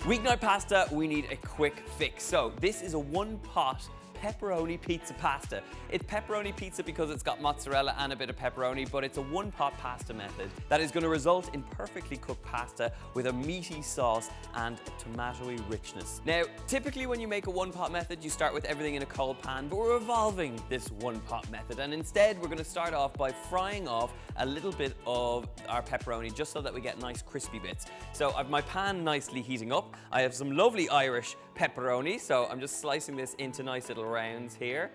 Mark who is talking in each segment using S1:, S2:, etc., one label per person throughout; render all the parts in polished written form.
S1: Weeknight pasta, we need a quick fix. So this is a one-pot pepperoni pizza pasta. It's pepperoni pizza because it's got mozzarella and a bit of pepperoni, but it's a one-pot pasta method that is going to result in perfectly cooked pasta with a meaty sauce and tomatoey richness. Now, typically when you make a one-pot method, you start with everything in a cold pan, but we're evolving this one-pot method, and instead we're going to start off by frying off a little bit of our pepperoni just so that we get nice crispy bits. So I've my pan nicely heating up. I have some lovely Irish pepperoni, so I'm just slicing this into nice little rounds here.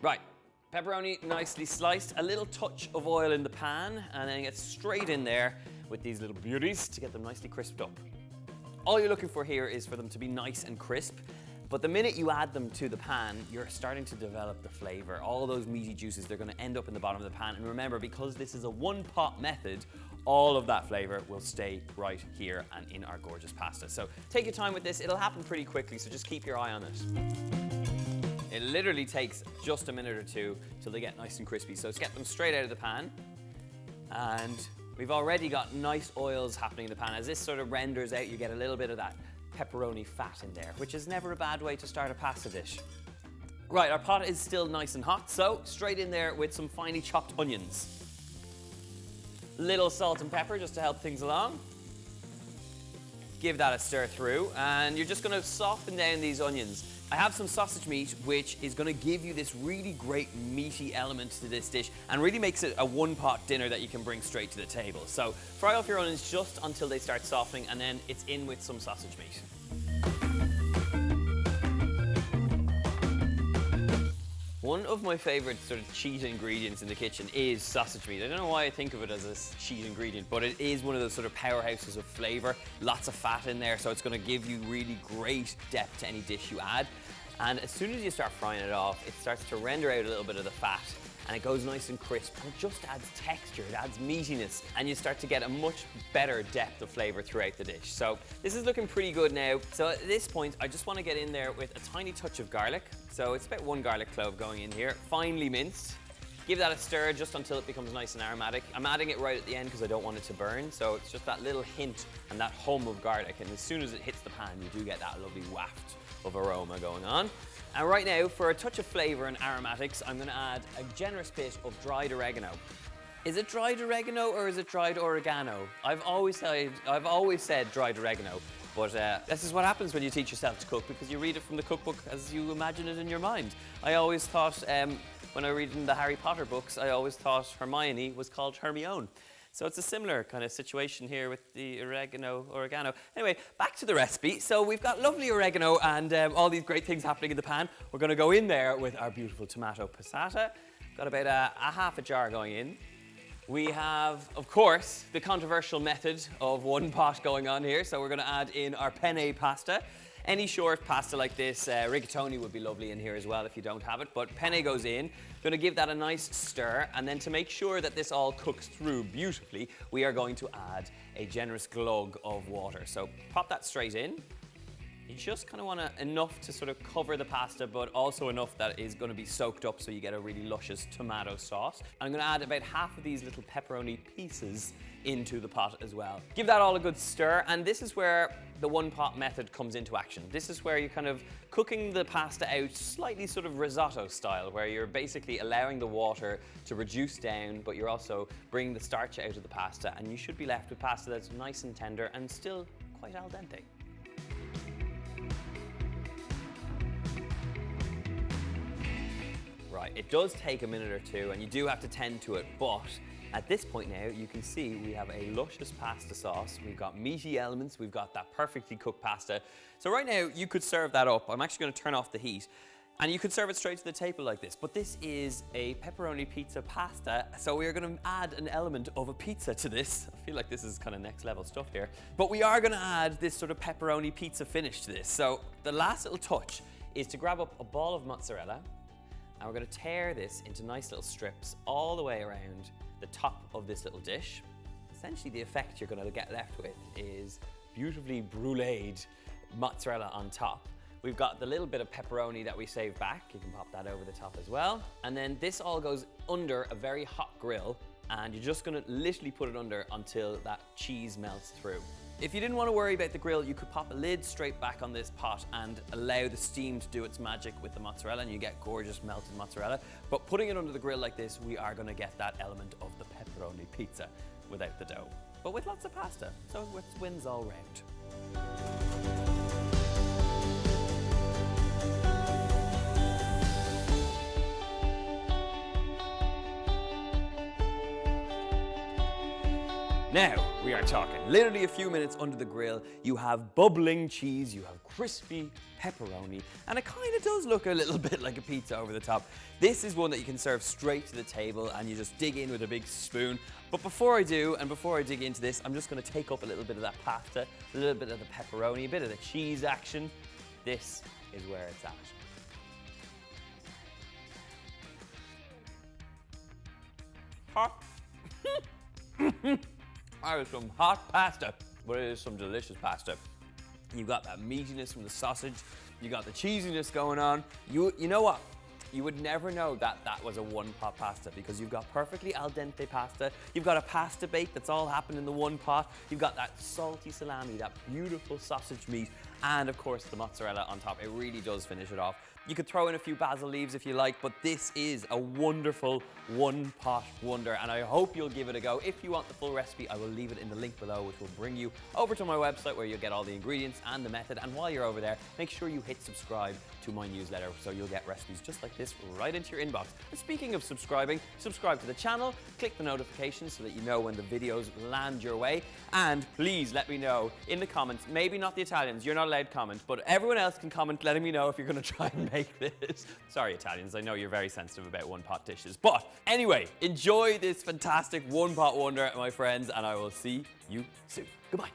S1: Right, pepperoni nicely sliced, a little touch of oil in the pan, and then get straight in there with these little beauties to get them nicely crisped up. All you're looking for here is for them to be nice and crisp, but the minute you add them to the pan, you're starting to develop the flavor. All those meaty juices, they're gonna end up in the bottom of the pan, and remember, because this is a one-pot method, all of that flavor will stay right here and in our gorgeous pasta. So take your time with this, it'll happen pretty quickly, so just keep your eye on it. It literally takes just a minute or two till they get nice and crispy, so let's get them straight out of the pan. And we've already got nice oils happening in the pan. As this sort of renders out, you get a little bit of that pepperoni fat in there, which is never a bad way to start a pasta dish. Right, our pot is still nice and hot, so straight in there with some finely chopped onions. Little salt and pepper just to help things along. Give that a stir through, and you're just gonna soften down these onions. I have some sausage meat, which is gonna give you this really great meaty element to this dish and really makes it a one-pot dinner that you can bring straight to the table. So fry off your onions just until they start softening, and then it's in with some sausage meat. One of my favorite sort of cheat ingredients in the kitchen is sausage meat. I don't know why I think of it as a cheat ingredient, but it is one of those sort of powerhouses of flavor. Lots of fat in there, so it's going to give you really great depth to any dish you add. And as soon as you start frying it off, it starts to render out a little bit of the fat, and it goes nice and crisp. It just adds texture, it adds meatiness, and you start to get a much better depth of flavor throughout the dish. So this is looking pretty good now. So at this point, I just want to get in there with a tiny touch of garlic. So it's about 1 garlic clove going in here, finely minced. Give that a stir just until it becomes nice and aromatic. I'm adding it right at the end because I don't want it to burn, so it's just that little hint and that hum of garlic, and as soon as it hits the pan, you do get that lovely waft of aroma going on. And right now, for a touch of flavor and aromatics, I'm gonna add a generous bit of dried oregano. Is it dried oregano or is it dried oregano? I've always said dried oregano, but this is what happens when you teach yourself to cook, because you read it from the cookbook as you imagine it in your mind. I always thought, when I read in the Harry Potter books, I always thought Hermione was called Hermione. So it's a similar kind of situation here with the oregano. Anyway, back to the recipe. So we've got lovely oregano and all these great things happening in the pan. We're gonna go in there with our beautiful tomato passata. Got about a half a jar going in. We have, of course, the controversial method of one pot going on here. So we're gonna add in our penne pasta. Any short pasta like this, rigatoni would be lovely in here as well if you don't have it, but penne goes in. Gonna give that a nice stir, and then to make sure that this all cooks through beautifully, we are going to add a generous glog of water. So pop that straight in. You just kind of want enough to sort of cover the pasta, but also enough that is going to be soaked up so you get a really luscious tomato sauce. I'm going to add about half of these little pepperoni pieces into the pot as well. Give that all a good stir, and this is where the one pot method comes into action. This is where you're kind of cooking the pasta out slightly sort of risotto style, where you're basically allowing the water to reduce down, but you're also bringing the starch out of the pasta, and you should be left with pasta that's nice and tender and still quite al dente. Right, it does take a minute or two and you do have to tend to it, but at this point now you can see we have a luscious pasta sauce, we've got meaty elements, we've got that perfectly cooked pasta. So right now you could serve that up. I'm actually going to turn off the heat and you could serve it straight to the table like this, but this is a pepperoni pizza pasta, so we are going to add an element of a pizza to this. I feel like this is kind of next level stuff here, but we are going to add this sort of pepperoni pizza finish to this. So the last little touch is to grab up a ball of mozzarella, and we're going to tear this into nice little strips all the way around the top of this little dish. Essentially the effect you're going to get left with is beautifully bruleed mozzarella on top. We've got the little bit of pepperoni that we saved back. You can pop that over the top as well. And then this all goes under a very hot grill, and you're just going to literally put it under until that cheese melts through. If you didn't want to worry about the grill, you could pop a lid straight back on this pot and allow the steam to do its magic with the mozzarella, and you get gorgeous melted mozzarella. But putting it under the grill like this, we are going to get that element of the pepperoni pizza without the dough, but with lots of pasta, so it wins all round. Now, we are talking literally a few minutes under the grill. You have bubbling cheese, you have crispy pepperoni, and it kind of does look a little bit like a pizza over the top. This is one that you can serve straight to the table and you just dig in with a big spoon. But before I do, and before I dig into this, I'm just going to take up a little bit of that pasta, a little bit of the pepperoni, a bit of the cheese action. This is where it's at. Hot. That is some hot pasta, but it is some delicious pasta. You've got that meatiness from the sausage, you got the cheesiness going on. You know what? You would never know that that was a one-pot pasta because you've got perfectly al dente pasta, you've got a pasta bake that's all happened in the one pot, you've got that salty salami, that beautiful sausage meat, and of course the mozzarella on top. It really does finish it off. You could throw in a few basil leaves if you like, but this is a wonderful one-pot wonder, and I hope you'll give it a go. If you want the full recipe, I will leave it in the link below, which will bring you over to my website where you'll get all the ingredients and the method. And while you're over there, make sure you hit subscribe to my newsletter so you'll get recipes just like this right into your inbox. And speaking of subscribing, subscribe to the channel, click the notifications so that you know when the videos land your way, and please let me know in the comments, maybe not the Italians, you're not allowed to comment, but everyone else can comment letting me know if you're going to try and make this. Sorry Italians, I know you're very sensitive about one-pot dishes, but anyway, enjoy this fantastic one-pot wonder, my friends, and I will see you soon. Goodbye.